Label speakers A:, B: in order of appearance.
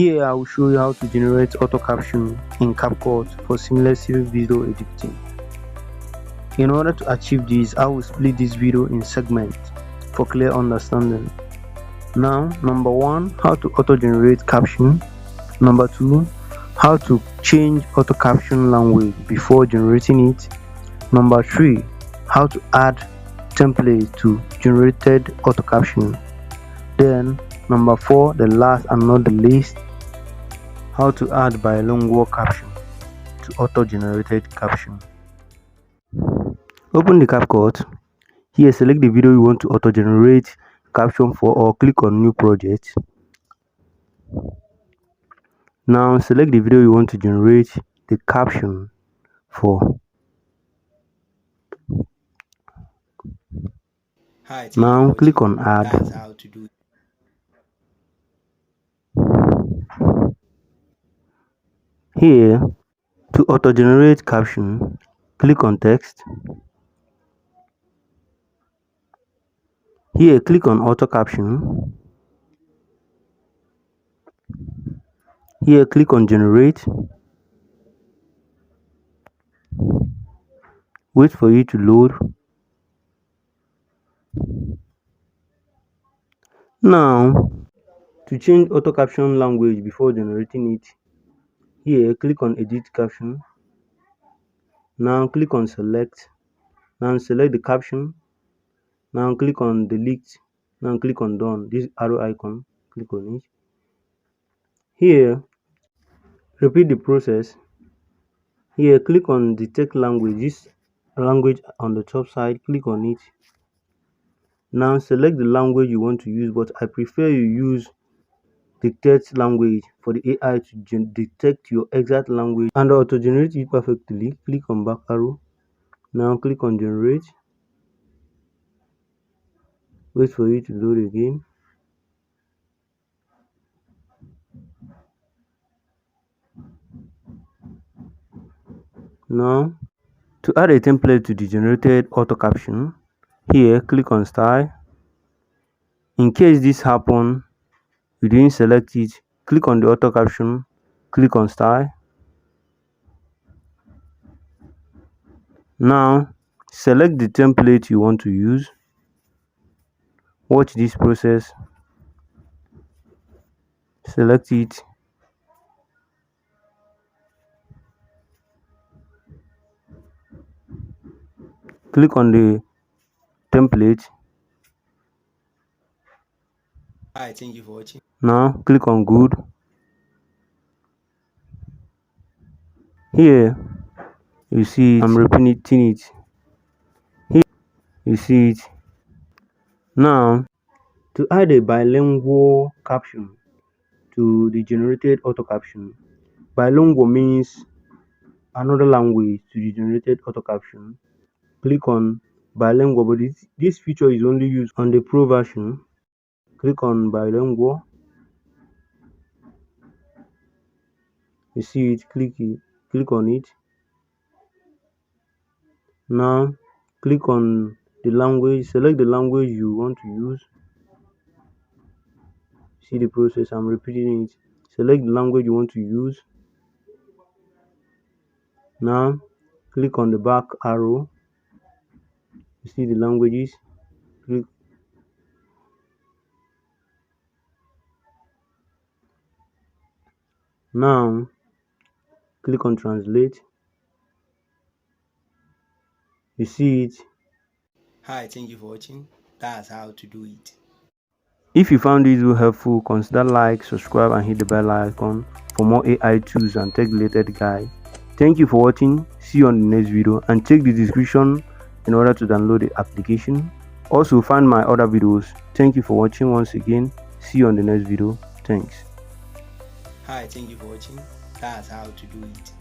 A: Here I will show you how to generate auto caption in CapCut for seamless video editing. In order to achieve this, I will split this video in segments for clear understanding. Now, number 1, how to auto generate caption. Number 2, how to change auto caption language before generating it. Number 3, how to add template to generated auto caption. Then number 4, the last and not the least, how to add bilingual caption to auto-generated caption. Open the CapCut. Here select the video you want to auto-generate caption for, or click on new project. Now select the video you want to generate the caption for. Now click on add.
B: That's how to do it.
A: Here, to auto-generate caption, click on text. Here, click on auto-caption. Here, click on generate. Wait for it to load. Now, to change auto-caption language before generating it, here click on edit caption. Now click on select. Now select the caption. Now click on delete. Now click on done. This arrow icon, click on it. Here, repeat the process. Here, click on detect language. This language on the top side, click on it. Now select the language you want to use, but I prefer you use detect language for the AI to detect your exact language and auto generate it perfectly. Click on back arrow. Now click on generate. Wait for it to load again. Now, to add a template to the generated auto caption, here click on style. In case this happen, you didn't select it, click on the auto caption, click on style. Now select the template you want to use. Watch this process. Select it. Click on the template.
B: Alright, thank you for watching.
A: Now click on good. Here you see I'm repeating it. Here you see it. Now, to add a bilingual caption to the generated auto caption. Bilingual means another language to the generated auto caption. Click on bilingual, but this feature is only used on the pro version. Click on bilingual. You see it, click on it. Now click on the language, select the language you want to use. See the process, I'm repeating it. Select the language you want to use. Now click on the back arrow. You see the languages. Click. Now click on translate. You see it.
B: Hi, thank you for watching. That's how to do it.
A: If you found this video helpful, consider like, subscribe and hit the bell icon for more AI tools and tech related guides. Thank you for watching. See you on the next video, and check the description in order to download the application. Also find my other videos. Thank you for watching once again. See you on the next video. Thanks.
B: Hi, thank you for watching. That's how to do it.